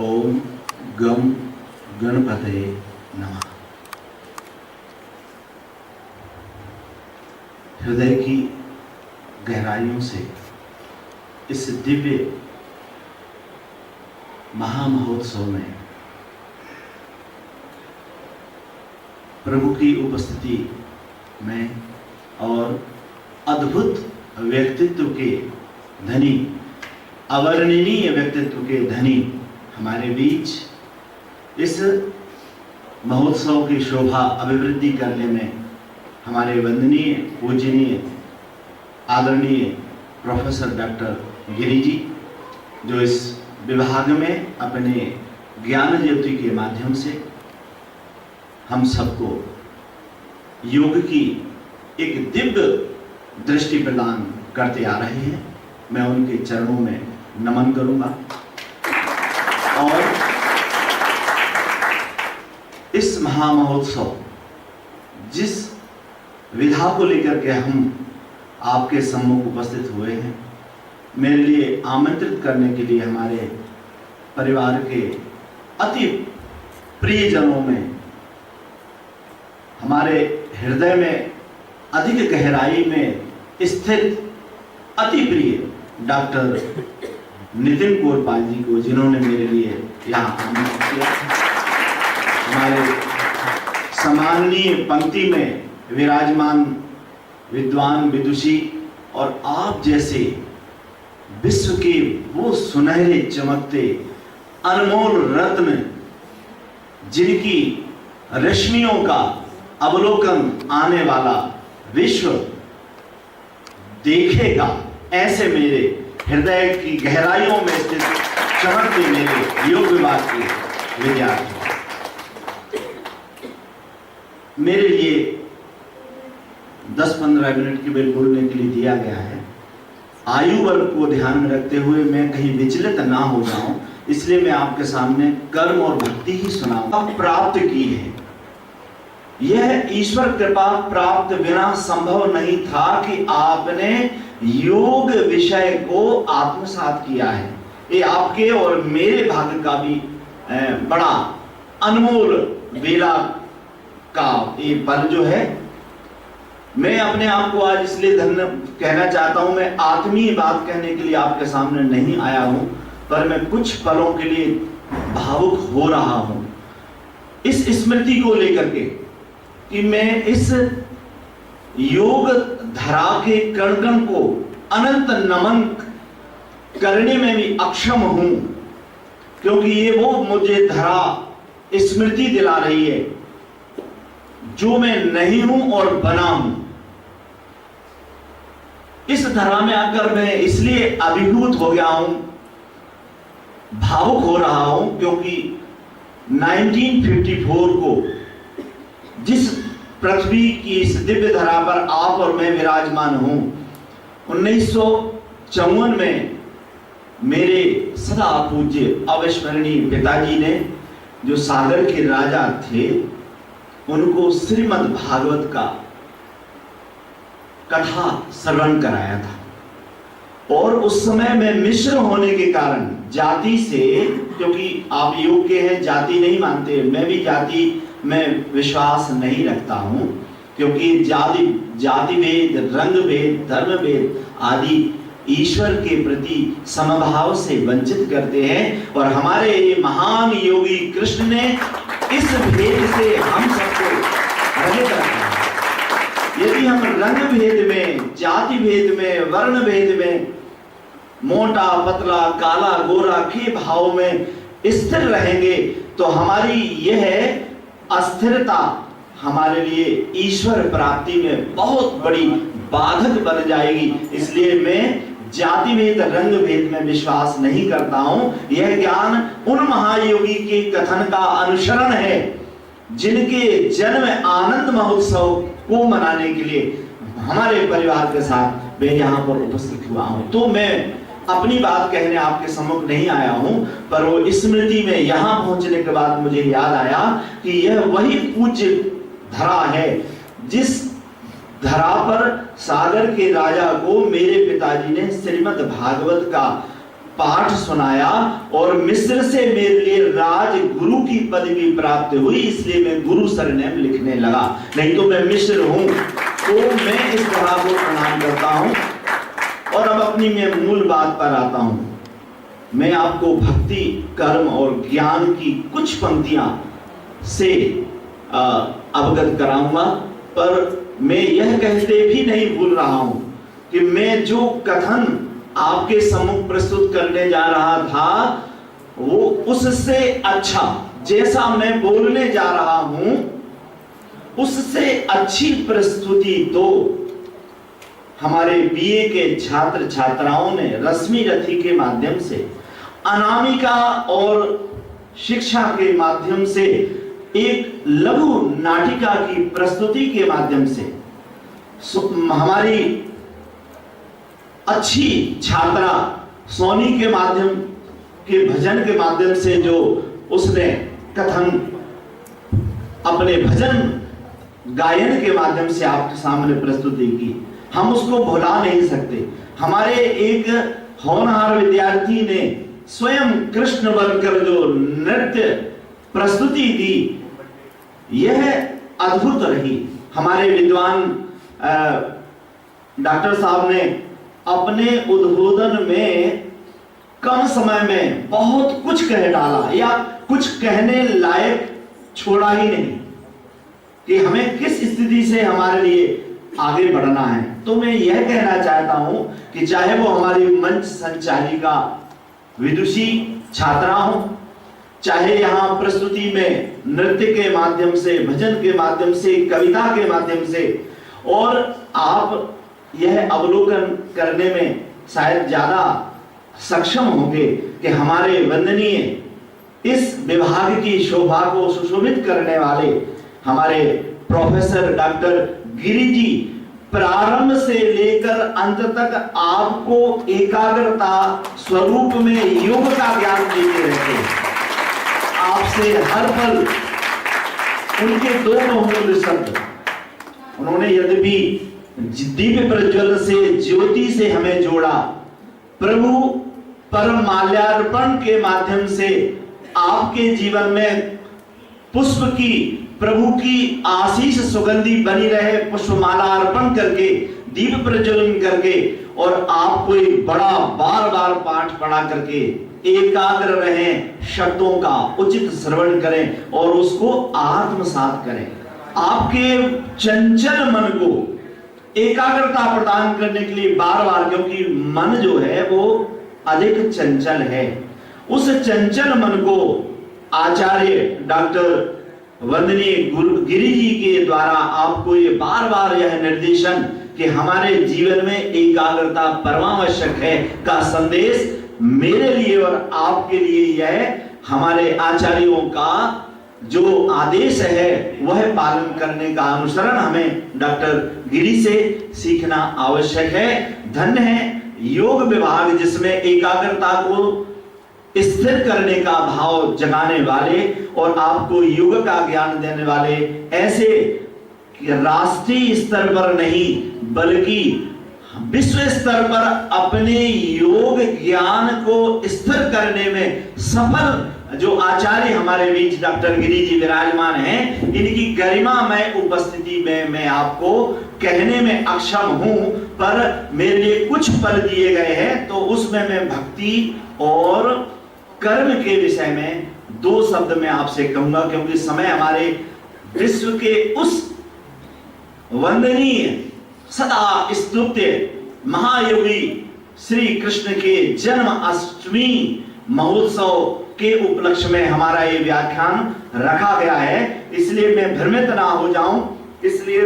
ओम गम गणपतये नमः। हृदय की गहराइयों से इस दिव्य महामहोत्सव में प्रभु की उपस्थिति में और अद्भुत व्यक्तित्व के धनी, अवर्णनीय व्यक्तित्व के धनी हमारे बीच इस महोत्सव की शोभा अभिवृद्धि करने में हमारे वंदनीय, पूजनीय, आदरणीय प्रोफेसर डॉक्टर गिरी जी, जो इस विभाग में अपने ज्ञान ज्योति के माध्यम से हम सबको योग की एक दिव्य दृष्टि प्रदान करते आ रहे हैं। मैं उनके चरणों में नमन करूंगा और इस महामहोत्सव जिस विधा को लेकर के हम आपके सम्मुख उपस्थित हुए हैं, मेरे लिए आमंत्रित करने के लिए हमारे परिवार के अति प्रियजनों में, हमारे हृदय में अधिक गहराई में स्थित अति प्रिय डॉक्टर नितिन कोरपाल जी को, जिन्होंने मेरे लिए यहाँ आमंत्रित किया। हमारे सम्माननीय पंक्ति में विराजमान विद्वान, विदुषी और आप जैसे विश्व के वो सुनहरे चमकते अनमोल रत्न, जिनकी रश्मियों का अवलोकन आने वाला विश्व देखेगा, ऐसे मेरे हृदय की गहराइयों में स्थित चमकते मेरे योग विभाग के विद्यार्थी, मेरे लिए 10-15 मिनट केवल बोलने के लिए दिया गया है। आयु वर्ग को ध्यान में रखते हुए मैं कहीं विचलित ना हो जाऊं, इसलिए मैं आपके सामने कर्म और भक्ति ही सुनाऊंगा। प्राप्त की है, यह ईश्वर कृपा प्राप्त बिना संभव नहीं था कि आपने योग विषय को आत्मसात किया है। ये आपके और मेरे भाग्य का भी बड़ा अनमोल बेला का ये पल जो है। मैं अपने आप को आज इसलिए धन्य कहना चाहता हूं। मैं आत्मीय बात कहने के लिए आपके सामने नहीं आया हूं, पर मैं कुछ पलों के लिए भावुक हो रहा हूं इस स्मृति को लेकर के कि मैं इस योग धरा के कण कण को अनंत नमन करने में भी अक्षम हूं, क्योंकि ये वो मुझे धरा स्मृति दिला रही है जो मैं नहीं हूं और बना हूं। इस धरा में आकर मैं इसलिए अभिभूत हो गया हूं, भावुक हो रहा हूं, क्योंकि 1954 को जिस पृथ्वी की इस दिव्य धरा पर आप और मैं विराजमान हूं, 1954 में मेरे सदा पूज्य अविस्मरणीय पिताजी ने, जो सागर के राजा थे, उनको श्रीमद् भागवत का कथा श्रवण कराया था। और उस समय मैं मिश्र होने के कारण जाति से, क्योंकि आप योग के हैं, जाति नहीं मानते, मैं भी जाति में विश्वास नहीं रखता हूं, क्योंकि जाति भेद, रंग भेद, धर्म भेद आदि ईश्वर के प्रति समभाव से वंचित करते हैं। और हमारे ये महान योगी कृष्ण ने इस भेद से हम सबको रहित रखा है। यदि हम रंग भेद में, जाति भेद में, वर्ण भेद में, मोटा पतला, काला गोरा के भाव में स्थिर रहेंगे, तो हमारी यह अस्थिरता हमारे लिए ईश्वर प्राप्ति में बहुत बड़ी बाधक बन जाएगी। इसलिए मैं जाति भेद, रंग भेद में विश्वास नहीं करता हूं। यह ज्ञान उन महायोगी के कथन का अनुसरण है जिनके जन्म आनंद महोत्सव को मनाने के लिए हमारे परिवार के साथ मैं यहाँ पर उपस्थित हुआ हूँ। तो मैं अपनी बात कहने आपके सम्मुख नहीं आया हूं, पर वो स्मृति में यहां पहुंचने के बाद मुझे याद आया कि यह वही पूज्य धरा है जिस धरा पर सागर के राजा को मेरे पिताजी ने श्रीमद् भागवत का पाठ सुनाया और मिस्र से मेरे लिए राजगुरु की पदवी प्राप्त हुई, इसलिए मैं गुरु सरनेम लिखने लगा, नहीं तो मैं मिस्र हूं। तो मैं इस तरह को प्रणाम करता हूं। और अब अपनी मैं मूल बात पर आता हूं। मैं आपको भक्ति, कर्म और ज्ञान की कुछ पंक्तियां से अवगत कराऊंगा, पर मैं यह कहते भी नहीं भूल रहा हूं कि मैं जो कथन आपके सम्मुख प्रस्तुत करने जा रहा था, वो उससे अच्छा, जैसा मैं बोलने जा रहा हूं उससे अच्छी प्रस्तुति तो हमारे बीए के छात्र छात्राओं ने रश्मि रथी के माध्यम से, अनामिका और शिक्षा के माध्यम से, एक लघु नाटिका की प्रस्तुति के माध्यम से, हमारी अच्छी छात्रा सोनी के माध्यम के भजन के माध्यम से जो उसने कथन अपने भजन गायन के माध्यम से आपके सामने प्रस्तुति की, हम उसको भुला नहीं सकते। हमारे एक होनहार विद्यार्थी ने स्वयं कृष्ण बनकर जो नृत्य प्रस्तुति दी, यह अद्भुत रही। हमारे विद्वान डॉक्टर साहब ने अपने उद्बोधन में कम समय में बहुत कुछ कह डाला, या कुछ कहने लायक छोड़ा ही नहीं कि हमें किस स्थिति से हमारे लिए आगे बढ़ना है। तो मैं यह कहना चाहता हूं कि चाहे वो हमारी मंच संचालिका विदुषी छात्रा हो, चाहे यहाँ प्रस्तुति में नृत्य के माध्यम से, भजन के माध्यम से, कविता के माध्यम से, और आप यह अवलोकन करने में शायद ज्यादा सक्षम होंगे कि हमारे वंदनीय इस विभाग की शोभा को सुशोभित करने वाले हमारे प्रोफेसर डॉक्टर गिरी जी प्रारंभ से लेकर अंत तक आपको एकाग्रता स्वरूप में योग का ज्ञान देते रहते हैं। आपसे हर पल उनके दो बहुमूल्य शब्द, उन्होंने यद्यपि दीप प्रज्वल से, ज्योति से हमें जोड़ा, प्रभु परम माल्यार्पण के माध्यम से आपके जीवन में पुष्प की, प्रभु की आशीष सुगंधी बनी रहे, पुष्पमाला अर्पण करके, दीप प्रज्वलन करके, और आप कोई बड़ा बार बार पाठ पढ़ा करके एकाग्र रहें, शब्दों का उचित श्रवण करें और उसको आत्मसात करें। आपके चंचल मन को एकाग्रता प्रदान करने के लिए बार बार, क्योंकि मन जो है वो अधिक चंचल है, उस चंचल मन को आचार्य डॉक्टर वंदनीय गिरी जी के द्वारा आपको ये बार बार यह निर्देशन कि हमारे जीवन में एकाग्रता परमावश्यक है का संदेश मेरे लिए और आपके लिए यह हमारे आचार्यों का जो आदेश है वह पालन करने का अनुसरण हमें डॉक्टर गिरी से सीखना आवश्यक है। धन्य है योग विभाग जिसमें एकाग्रता को स्थिर करने का भाव जगाने वाले और आपको योग का ज्ञान देने वाले, ऐसे राष्ट्रीय स्तर पर नहीं बल्कि विश्व स्तर पर अपने योग ज्ञान को स्थिर करने में सफल जो आचार्य हमारे बीच डॉक्टर गिरी जी विराजमान हैं, इनकी गरिमामय उपस्थिति में मैं आपको कहने में अक्षम हूं, पर मेरे लिए कुछ पल दिए गए हैं तो उसमें मैं भक्ति और कर्म के विषय में दो शब्द मैं आपसे कहूंगा, क्योंकि समय हमारे विश्व के उस वंदनीय सदा स्तुत्य महायोगी श्री कृष्ण के जन्म अष्टमी महोत्सव के उपलक्ष्य में हमारा ये व्याख्यान रखा गया है, इसलिए मैं भ्रमित ना हो जाऊं, इसलिए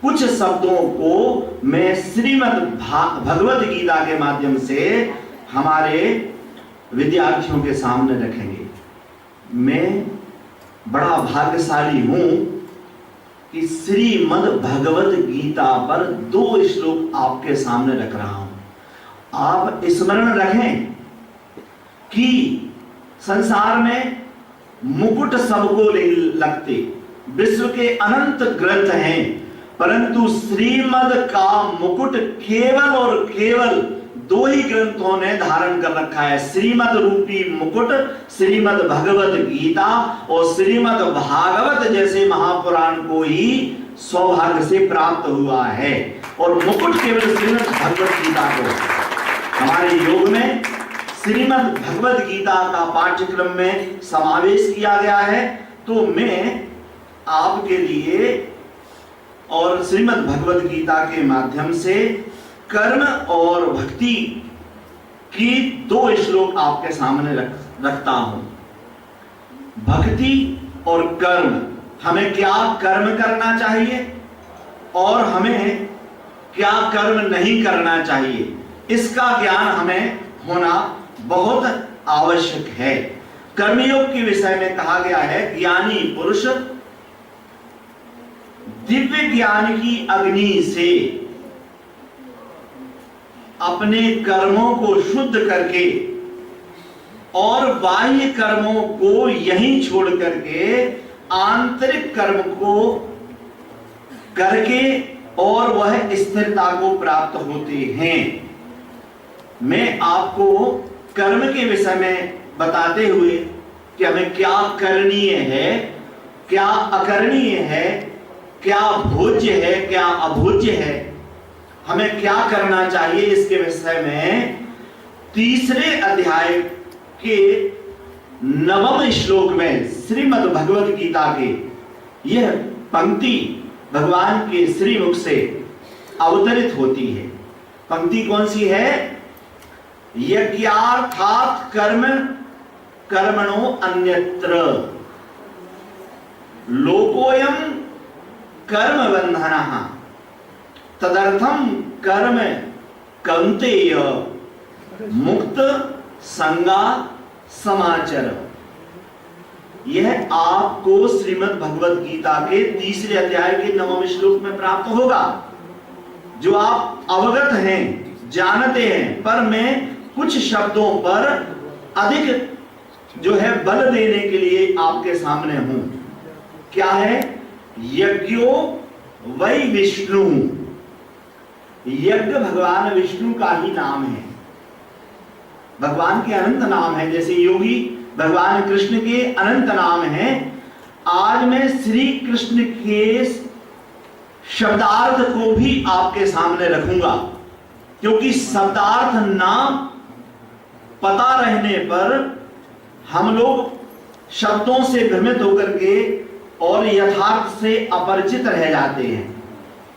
कुछ शब्दों को मैं श्रीमद् भगवद गीता के माध्यम से हमारे विद्यार्थियों के सामने रखेंगे। मैं बड़ा भाग्यशाली हूं कि श्रीमद् भगवद गीता पर दो श्लोक आपके सामने रख रहा हूं। आप स्मरण रखें कि संसार में मुकुट सबको लगते, विश्व के अनंत ग्रंथ हैं, परंतु श्रीमद् का मुकुट केवल और केवल दो ही ग्रंथों ने धारण कर रखा है, श्रीमद रूपी मुकुट, श्रीमद भगवत गीता और श्रीमद भागवत जैसे महापुराण को ही सौभाग्य से प्राप्त हुआ है। और मुकुट केवल श्रीमद भगवत गीता को। हमारे योग में श्रीमद भगवत गीता का पाठ्यक्रम में समावेश किया गया है। तो मैं आपके लिए और श्रीमद भगवत गीता के माध्यम से कर्म और भक्ति की दो श्लोक आपके सामने रखता हूं। भक्ति और कर्म, हमें क्या कर्म करना चाहिए और हमें क्या कर्म नहीं करना चाहिए, इसका ज्ञान हमें होना बहुत आवश्यक है। कर्मयोग के विषय में कहा गया है, ज्ञानी पुरुष दिव्य ज्ञान की अग्नि से अपने कर्मों को शुद्ध करके और बाह्य कर्मों को यहीं छोड़ करके आंतरिक कर्म को करके और वह स्थिरता को प्राप्त होते हैं। मैं आपको कर्म के विषय में बताते हुए कि हमें क्या करणीय है, क्या अकरणीय है, क्या भोज्य है, क्या अभोज्य है, हमें क्या करना चाहिए, इसके विषय में तीसरे अध्याय के 9वें श्लोक में श्रीमद् भगवत गीता के यह पंक्ति भगवान के श्रीमुख से अवतरित होती है। पंक्ति कौन सी है? यज्ञार्थात् कर्म कर्मणो अन्यत्र लोकोयम कर्म बंधनः तदर्थम कर्म कौन्तेय मुक्त संगा समाचर। यह आपको श्रीमद् भगवत गीता के तीसरे अध्याय के 9वें श्लोक में प्राप्त होगा, जो आप अवगत हैं, जानते हैं, पर मैं कुछ शब्दों पर अधिक जो है बल देने के लिए आपके सामने हूं। क्या है? यज्ञो वै विष्णु। यज्ञ भगवान विष्णु का ही नाम है, भगवान के अनंत नाम है। जैसे योगी भगवान कृष्ण के अनंत नाम हैं, आज मैं श्री कृष्ण के शब्दार्थ को भी आपके सामने रखूंगा, क्योंकि शब्दार्थ नाम पता रहने पर हम लोग शब्दों से भ्रमित होकर के और यथार्थ से अपरिचित रह जाते हैं।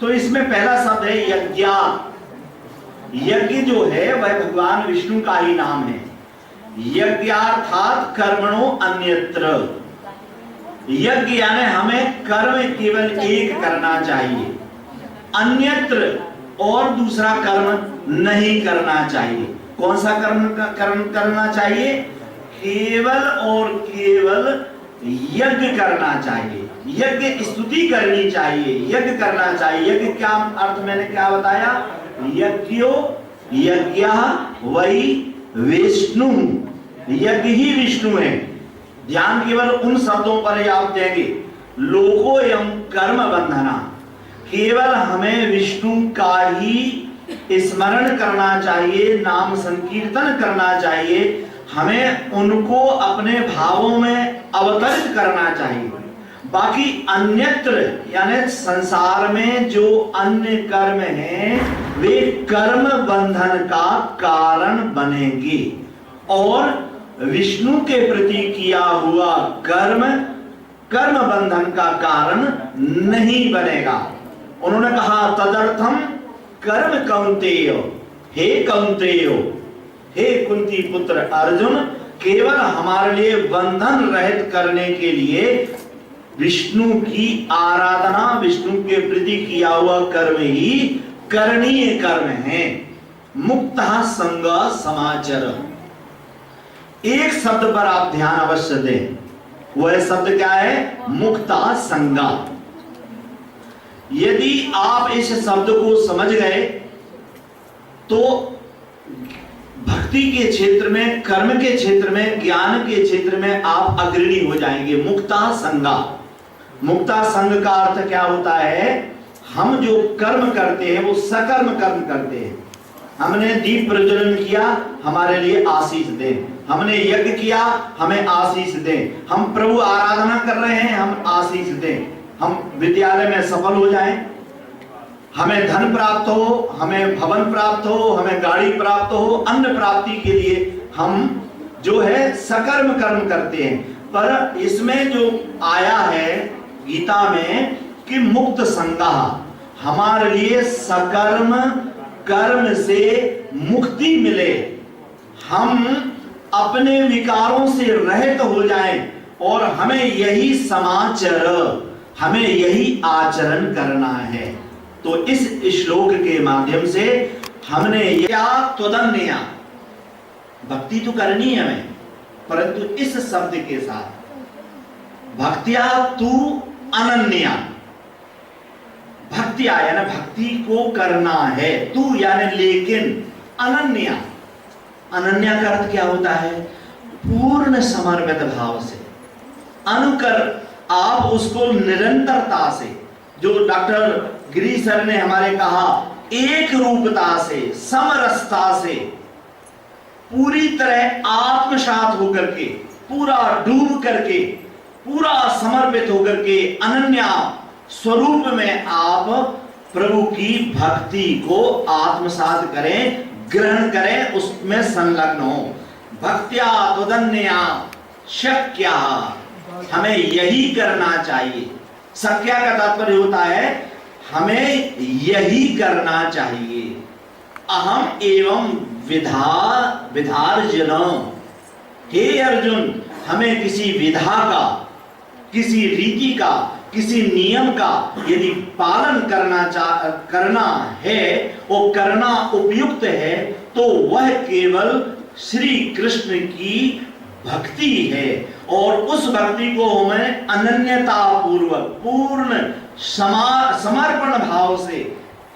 तो इसमें पहला शब्द है यज्ञा। यज्ञ जो है वह भगवान विष्णु का ही नाम है। यज्ञार्थात् कर्मणो अन्यत्र। यज्ञ यानी हमें कर्म केवल एक करना चाहिए, अन्यत्र और दूसरा कर्म नहीं करना चाहिए। कौन सा कर्म करना चाहिए? केवल और केवल यज्ञ करना चाहिए, यज्ञ स्तुति करनी चाहिए, यज्ञ करना चाहिए। यज्ञ क्या अर्थ मैंने क्या बताया? यज्ञो यज्ञः वै विष्णु। यज्ञ ही विष्णु है। ध्यान केवल उन शब्दों पर ही आप देंगे। लोकोयम कर्म बंधना। केवल हमें विष्णु का ही स्मरण करना चाहिए, नाम संकीर्तन करना चाहिए, हमें उनको अपने भावों में अवतरित करना चाहिए। बाकी अन्यत्र यानी संसार में जो अन्य कर्म हैं वे कर्म बंधन का कारण बनेंगे और विष्णु के प्रति किया हुआ कर्म कर्म बंधन का कारण नहीं बनेगा। उन्होंने कहा तदर्थम कर्म कौन्तेय। हे कौन्तेय, हे कुंती पुत्र अर्जुन, केवल हमारे लिए बंधन रहित करने के लिए विष्णु की आराधना, विष्णु के प्रति किया हुआ कर्म ही करणीय कर्म है। मुक्तः संग समाचर। एक शब्द पर आप ध्यान अवश्य दें, वह शब्द क्या है? मुक्ता संगा। यदि आप इस शब्द को समझ गए तो भक्ति के क्षेत्र में, कर्म के क्षेत्र में, ज्ञान के क्षेत्र में आप अग्रणी हो जाएंगे। मुक्ता संगा। मुक्ता संग का अर्थ क्या होता है? हम जो कर्म करते हैं वो सकर्म कर्म करते हैं। हमने दीप प्रज्वलन किया, हमारे लिए आशीष दे। हमने यज्ञ किया, हमें आशीष दे। हम प्रभु आराधना कर रहे हैं, हम आशीष दे। हम विद्यालय में सफल हो जाएं, हमें धन प्राप्त हो, हमें भवन प्राप्त हो, हमें गाड़ी प्राप्त हो, अन्न प्राप्ति के लिए हम जो है सकर्म कर्म करते हैं। पर इसमें जो आया है गीता में कि मुक्त संगः, हमारे लिए सकर्म कर्म से मुक्ति मिले, हम अपने विकारों से रहित हो जाएं और हमें यही समाचर, हमें यही आचरण करना है। तो इस श्लोक के माध्यम से हमने या त्वदन्या, भक्ति तो करनी है हमें, परंतु इस शब्द के साथ भक्त्या तू अनन्या, भक्त्या यानी भक्ति को करना है, तू यानी लेकिन, अनन्या, अनन्या का अर्थ क्या होता है? पूर्ण समर्पित भाव से, अनुकर आप उसको निरंतरता से, जो डॉक्टर गिरी सर ने हमारे कहा, एक रूपता से, समरसता से, पूरी तरह आत्मसात होकर के, पूरा डूब करके, पूरा समर्पित होकर के अनन्या स्वरूप में आप प्रभु की भक्ति को आत्मसात करें, ग्रहण करें, उसमें संलग्न हो। भक्त्या त्वदन्या शक्या, हमें यही करना चाहिए। शक्या का तात्पर्य होता है हमें यही करना चाहिए। अहम एवं विधार्जन, हे अर्जुन, हमें किसी विधा का, किसी रीति का, किसी नियम का यदि पालन करना है, वो करना उपयुक्त है, तो वह केवल श्री कृष्ण की भक्ति है। और उस भक्ति को हमें अनन्यता पूर्वक, पूर्ण समर्पण भाव से,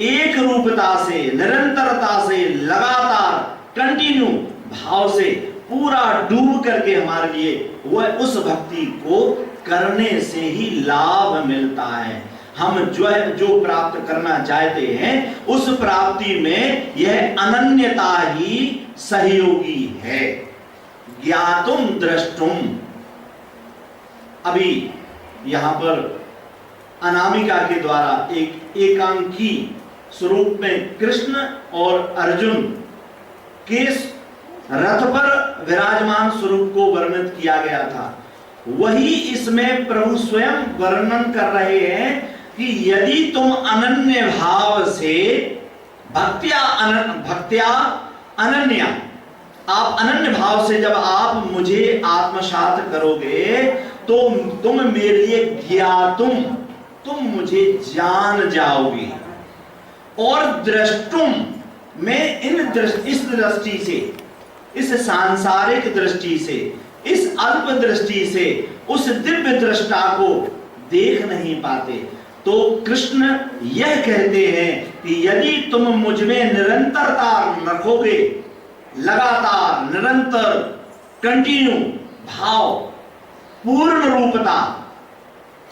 एक रूपता से, निरंतरता से, लगातार कंटिन्यू भाव से, पूरा डूब करके हमारे लिए वह उस भक्ति को करने से ही लाभ मिलता है। हम जो प्राप्त करना चाहते हैं उस प्राप्ति में यह अनन्यता ही सहयोगी है। ज्ञातुम द्रष्टुम, अभी यहां पर अनामिका के द्वारा एक एकांकी स्वरूप में कृष्ण और अर्जुन के रथ पर विराजमान स्वरूप को वर्णित किया गया था। वही इसमें प्रभु स्वयं वर्णन कर रहे हैं कि यदि तुम अनन्य भाव से, भक्त्या अनन्या, आप अनन्य भाव से जब आप मुझे आत्मसात करोगे तो तुम मेरे लिए ज्ञातुम, तुम मुझे जान जाओगे। और द्रष्टुम, मैं इस दृष्टि से, इस सांसारिक दृष्टि से, इस अल्प दृष्टि से उस दिव्य दृष्टा को देख नहीं पाते। तो कृष्ण यह कहते हैं कि यदि तुम मुझ में निरंतरता रखोगे, लगातार, निरंतर, कंटिन्यू भाव, पूर्ण रूपता,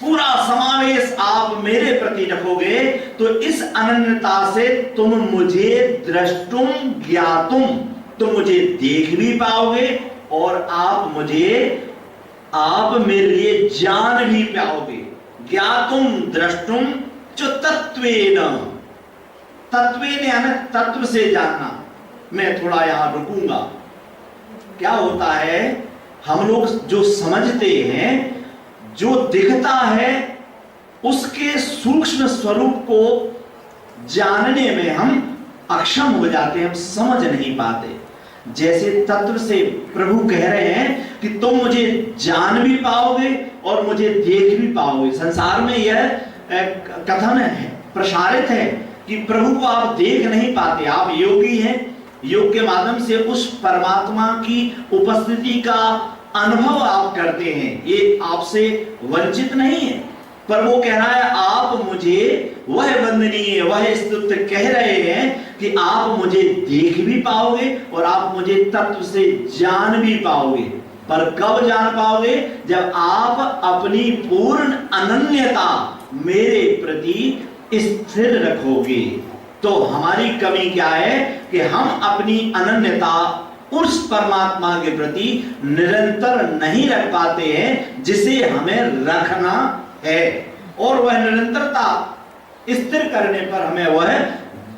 पूरा समावेश आप मेरे प्रति रखोगे, तो इस अनन्यता से तुम मुझे द्रष्टुम ज्ञातुम, तुम मुझे देख भी पाओगे और आप मेरे लिए जान भी पाओगे। ज्ञातुम द्रष्टुम जो तत्वेन, तत्वेन यानी तत्व से जानना। मैं थोड़ा यहां रुकूंगा। क्या होता है, हम लोग जो समझते हैं, जो दिखता है, उसके सूक्ष्म स्वरूप को जानने में हम अक्षम हो जाते हैं, हम समझ नहीं पाते। जैसे तत्व से प्रभु कह रहे हैं कि तुम मुझे जान भी पाओगे और मुझे देख भी पाओगे। संसार में यह कथन है, प्रसारित है कि प्रभु को आप देख नहीं पाते। आप योगी हैं, योग के माध्यम से उस परमात्मा की उपस्थिति का अनुभव आप करते हैं, ये आपसे वंचित नहीं है। पर वो कह रहा है आप मुझे, वह वंदनीय, वह स्तुत्य कह रहे हैं कि आप मुझे देख भी पाओगे और आप मुझे तत्व से जान भी पाओगे। पर कब जान पाओगे? जब आप अपनी पूर्ण अनन्यता मेरे प्रति स्थिर रखोगे, तो हमारी कमी क्या है कि हम अपनी अनन्यता उस परमात्मा के प्रति निरंतर नहीं रख पाते हैं जिसे हमें रखना है। और वह निरंतरता स्थिर करने पर हमें वह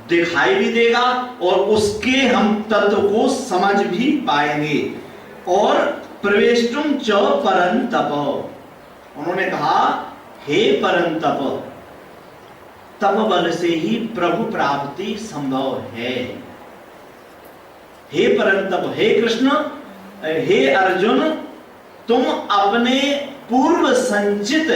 दिखाई भी देगा और उसके हम तत्व को समझ भी पाएंगे। और प्रवेष्टुम च परंतप, उन्होंने कहा हे परंतप, तप बल से ही प्रभु प्राप्ति संभव है। हे परंतप, हे कृष्ण, हे अर्जुन, तुम अपने पूर्व संचित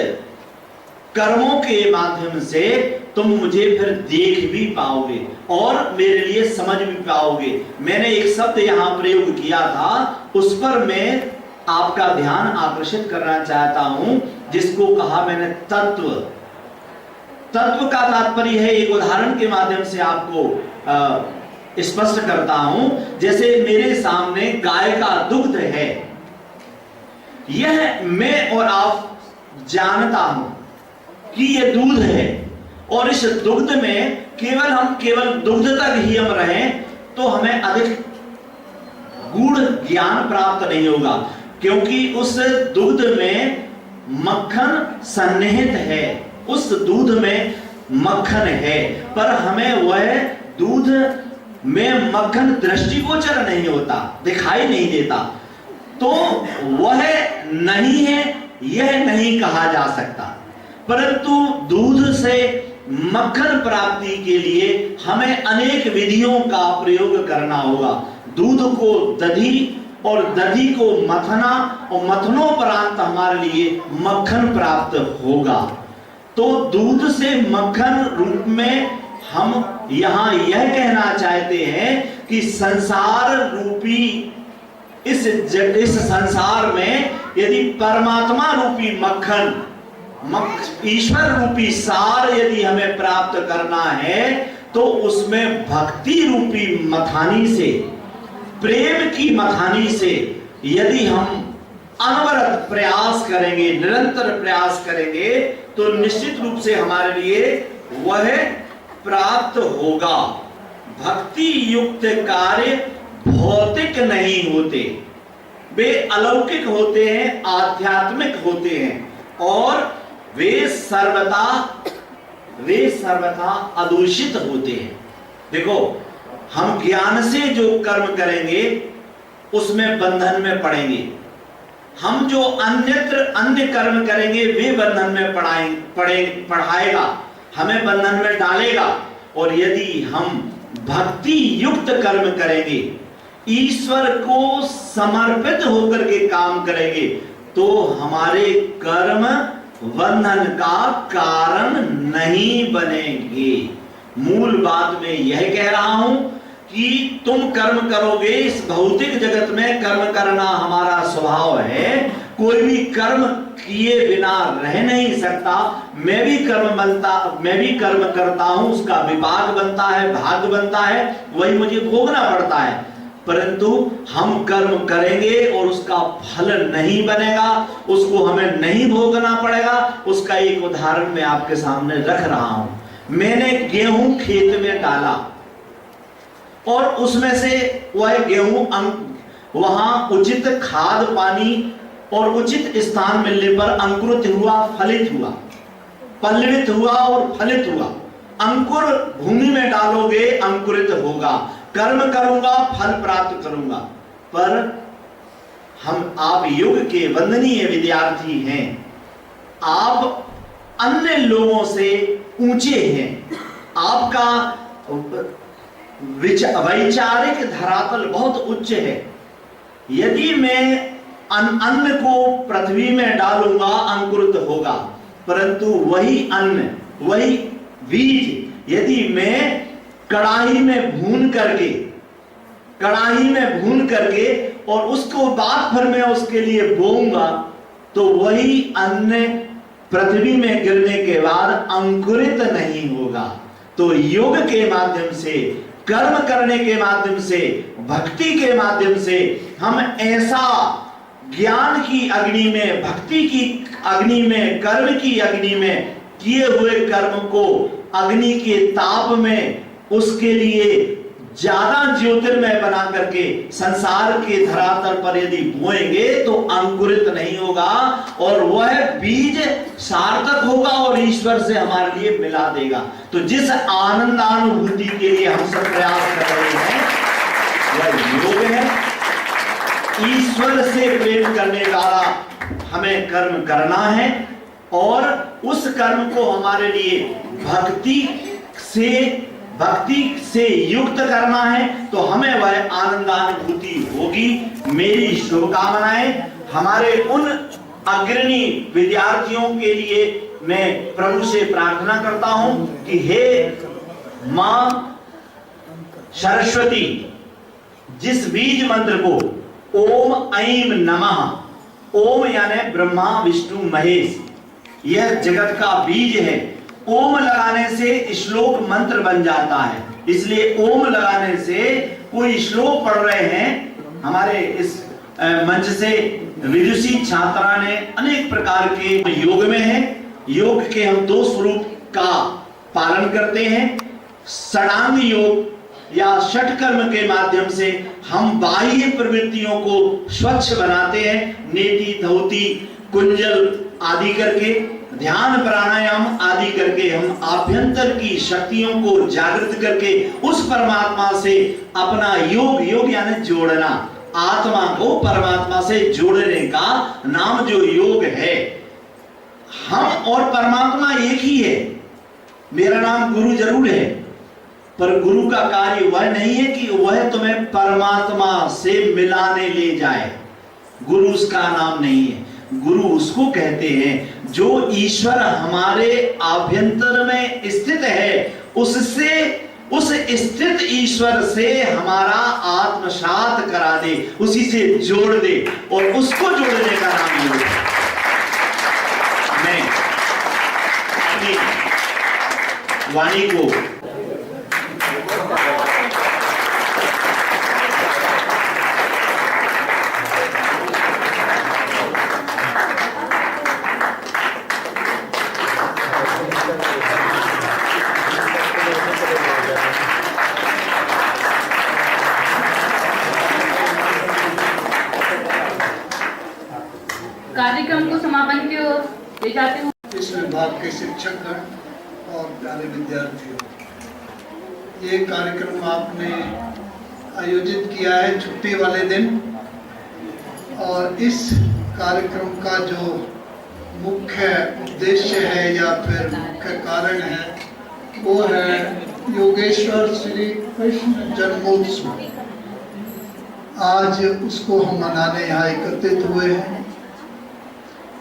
कर्मों के माध्यम से तुम मुझे फिर देख भी पाओगे और मेरे लिए समझ भी पाओगे। मैंने एक शब्द यहां प्रयोग किया था, उस पर मैं आपका ध्यान आकर्षित करना चाहता हूं, जिसको कहा मैंने तत्व। तत्व का तात्पर्य है, एक उदाहरण के माध्यम से आपको स्पष्ट करता हूं। जैसे मेरे सामने गाय का दुग्ध है, यह मैं और आप जानता हूं कि यह दूध है, और इस दुग्ध में केवल दुग्ध तक ही हम रहें तो हमें अधिक गूढ़ ज्ञान प्राप्त नहीं होगा, क्योंकि उस दुग्ध में मक्खन सन्निहित है, उस दूध में मक्खन है, पर हमें वह दूध में मक्खन दृष्टिगोचर नहीं होता, दिखाई नहीं देता। तो वह नहीं है, यह नहीं कहा जा सकता। परंतु दूध से मक्खन प्राप्ति के लिए हमें अनेक विधियों का प्रयोग करना होगा। दूध को दधी और दधी को मथना, और मथनोपरांत हमारे लिए मक्खन प्राप्त होगा। तो दूध से मक्खन रूप में हम यहां यह कहना चाहते हैं कि संसार रूपी इस संसार में यदि परमात्मा रूपी मक्खन, ईश्वर रूपी सार यदि हमें प्राप्त करना है, तो उसमें भक्ति रूपी मथानी से, प्रेम की मथानी से यदि हम अनवरत प्रयास करेंगे, निरंतर प्रयास करेंगे, तो निश्चित रूप से हमारे लिए वह प्राप्त होगा। भक्ति युक्त कार्य भौतिक नहीं होते, वे अलौकिक होते हैं, आध्यात्मिक होते हैं, और वे सर्वथा अदूषित होते हैं। देखो, हम ज्ञान से जो कर्म करेंगे उसमें बंधन में पड़ेंगे, हम जो अन्य कर्म करेंगे वे बंधन में पढ़ाएगा, हमें बंधन में डालेगा। और यदि हम भक्ति युक्त कर्म करेंगे, ईश्वर को समर्पित होकर के काम करेंगे, तो हमारे कर्म बंधन का कारण नहीं बनेंगे। मूल बात में यह कह रहा हूं कि तुम कर्म करोगे, इस भौतिक जगत में कर्म करना हमारा स्वभाव है, कोई भी कर्म किए बिना रह नहीं सकता। मैं भी कर्म करता हूं, उसका विपाक बनता है, भाग्य बनता है, वही मुझे भोगना पड़ता है। परंतु हम कर्म करेंगे और उसका फल नहीं बनेगा, उसको हमें नहीं भोगना पड़ेगा। उसका एक उदाहरण मैं आपके सामने रख रहा हूं। मैंने गेहूं खेत में डाला और उसमें से वह गेहूं वहां उचित खाद पानी और उचित स्थान मिलने पर अंकुरित हुआ, फलित हुआ, पल्लवित हुआ और फलित हुआ। अंकुर भूमि में डालोगे, अंकुरित होगा। कर्म करूंगा, फल प्राप्त करूंगा। पर आप युग के वंदनीय विद्यार्थी हैं, आप अन्य लोगों से ऊंचे हैं, आपका वैचारिक धरातल बहुत उच्च है। यदि मैं अन्न को पृथ्वी में डालूंगा, अंकुरित होगा, परंतु वही अन्न, वही बीज यदि मैं कड़ाही में भून करके और उसको बाद भर में उसके लिए बोऊंगा, तो वही अन्न पृथ्वी में गिरने के बाद अंकुरित नहीं होगा। तो योग के माध्यम से, कर्म करने के माध्यम से, भक्ति के माध्यम से हम ऐसा ज्ञान की अग्नि में, भक्ति की अग्नि में, कर्म की अग्नि में किए हुए कर्म को अग्नि के ताप में उसके लिए ज्यादा ज्योतिर्मय बना करके संसार के धरातल पर यदि बोएंगे तो अंकुरित नहीं होगा और वह बीज सार्थक होगा और ईश्वर से हमारे लिए मिला देगा। तो जिस आनंदानुभूति के लिए हम सब प्रयास कर रहे हैं वह योग है। ईश्वर से प्रेम करने वाला हमें कर्म करना है और उस कर्म को हमारे लिए भक्ति से युक्त करना है तो हमें वह आनंदानुभूति होगी। मेरी शुभकामनाएं हमारे उन अग्रणी विद्यार्थियों के लिए मैं प्रभु से प्रार्थना करता हूं कि हे मां सरस्वती, जिस बीज मंत्र को ओम ऐं नमः, ओम यानी ब्रह्मा विष्णु महेश, यह जगत का बीज है। ओम लगाने से श्लोक मंत्र बन जाता है, इसलिए ओम लगाने से कोई श्लोक पढ़ रहे हैं। हमारे इस मंच से विदुषी छात्रा ने अनेक प्रकार के योग में है। योग के हम दो स्वरूप का पालन करते हैं। षडांग योग या षट कर्म के माध्यम से हम बाह्य प्रवृत्तियों को स्वच्छ बनाते हैं, नेति धोती कुंजल आदि करके, ध्यान प्राणायाम आदि करके हम आभ्यंतर की शक्तियों को जागृत करके उस परमात्मा से अपना योग यानी जोड़ना, आत्मा को परमात्मा से जोड़ने का नाम जो योग है। हम और परमात्मा एक ही है। मेरा नाम गुरु जरूर है, पर गुरु का कार्य वह नहीं है कि वह तुम्हें परमात्मा से मिलाने ले जाए। गुरु उसका नाम नहीं है। गुरु उसको कहते हैं जो ईश्वर हमारे आभ्यंतर में स्थित है, उससे उस स्थित ईश्वर से हमारा आत्मसात करा दे, उसी से जोड़ दे और उसको जोड़ने का नाम योग है। मैं अपनी वाणी को कार्यक्रम को समापन की ओर ले जाते हूँ। इस विभाग के शिक्षक और प्यारे विद्यार्थियों, ये कार्यक्रम आपने आयोजित किया है छुट्टी वाले दिन, और इस कार्यक्रम का जो मुख्य उद्देश्य है या फिर मुख्य कारण है वो है योगेश्वर श्री कृष्ण जन्मोत्सव। आज उसको हम मनाने यहाँ एकत्रित हुए हैं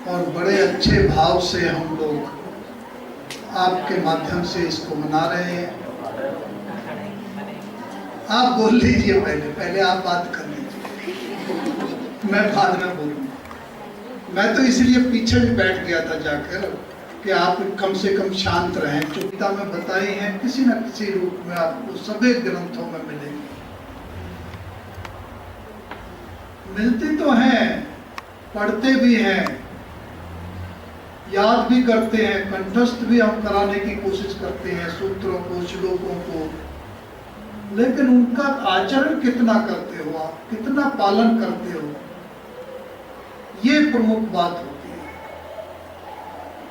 और बड़े अच्छे भाव से हम लोग आपके माध्यम से इसको मना रहे हैं। आप बोल लीजिए, पहले आप बात कर लीजिए, मैं बाद में बोलूँगा। मैं तो इसलिए पीछे भी बैठ गया था जाकर कि आप कम से कम शांत रहें। चुपता में बताई हैं किसी न किसी रूप में आपको सभी ग्रंथों में मिलेंगे, मिलती तो हैं, पढ़ते भी हैं, याद भी करते हैं, कंठस्थ भी हम कराने की कोशिश करते हैं सूत्रों को, श्लोकों को, लेकिन उनका आचरण कितना करते हो आप, कितना पालन करते हो, ये प्रमुख बात होती है।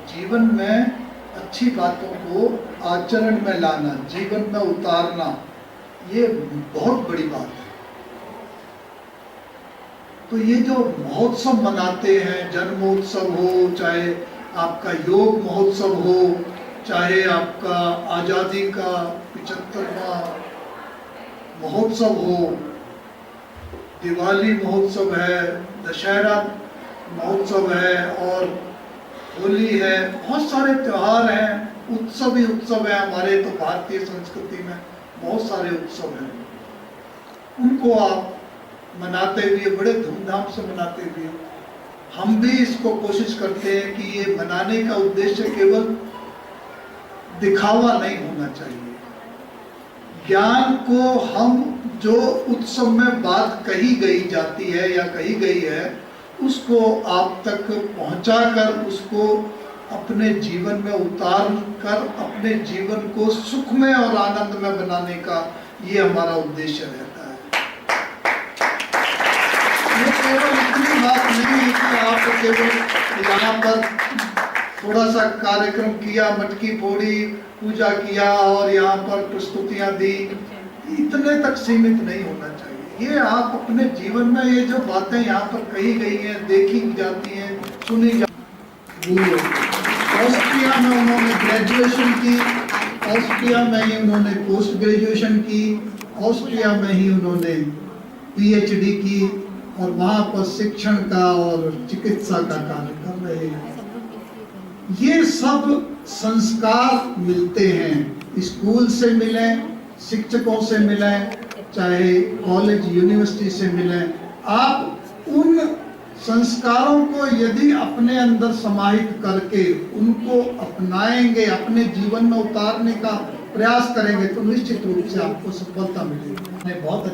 जीवन में अच्छी बातों को आचरण में लाना, जीवन में उतारना, ये बहुत बड़ी बात है। तो ये जो महोत्सव मनाते हैं, जन्मोत्सव हो, चाहे आपका योग महोत्सव हो, चाहे आपका आजादी का 75वां महोत्सव हो, दिवाली महोत्सव है, दशहरा महोत्सव है और होली है, बहुत सारे त्योहार हैं, उत्सव ही उत्सव है। हमारे तो भारतीय संस्कृति में बहुत सारे उत्सव हैं, उनको आप मनाते हुए, बड़े धूमधाम से मनाते हुए, हम भी इसको कोशिश करते हैं कि ये मनाने का उद्देश्य केवल दिखावा नहीं होना चाहिए। ज्ञान को हम जो उत्सव में बात कही गई जाती है या कही गई है, उसको आप तक पहुंचाकर उसको अपने जीवन में उतार कर अपने जीवन को सुखमय और आनंदमय बनाने का ये हमारा उद्देश्य रहता है। ये केवल इतनी बात नहीं है कि आप केवल यहाँ पर थोड़ा सा कार्यक्रम किया, मटकी फोड़ी, पूजा किया और यहाँ पर प्रस्तुतियां दी, इतने तक सीमित नहीं होना चाहिए। ये आप अपने जीवन में ये जो बातें यहाँ पर कही गई हैं, देखी जाती हैं, सुनी जाती हैं। ऑस्ट्रिया में उन्होंने ग्रेजुएशन की, ऑस्ट्रिया में ही उन्होंने पोस्ट ग्रेजुएशन की, ऑस्ट्रिया में ही उन्होंने पीएचडी की और वहाँ पर शिक्षण का और चिकित्सा का कार्य कर रहे हैं। ये सब संस्कार मिलते हैं, स्कूल से मिले, शिक्षकों से मिले, चाहे कॉलेज यूनिवर्सिटी से मिले। आप उन संस्कारों को यदि अपने अंदर समाहित करके उनको अपनाएंगे, अपने जीवन में उतारने का प्रयास करेंगे तो निश्चित रूप से आपको सफलता मिलेगी। बहुत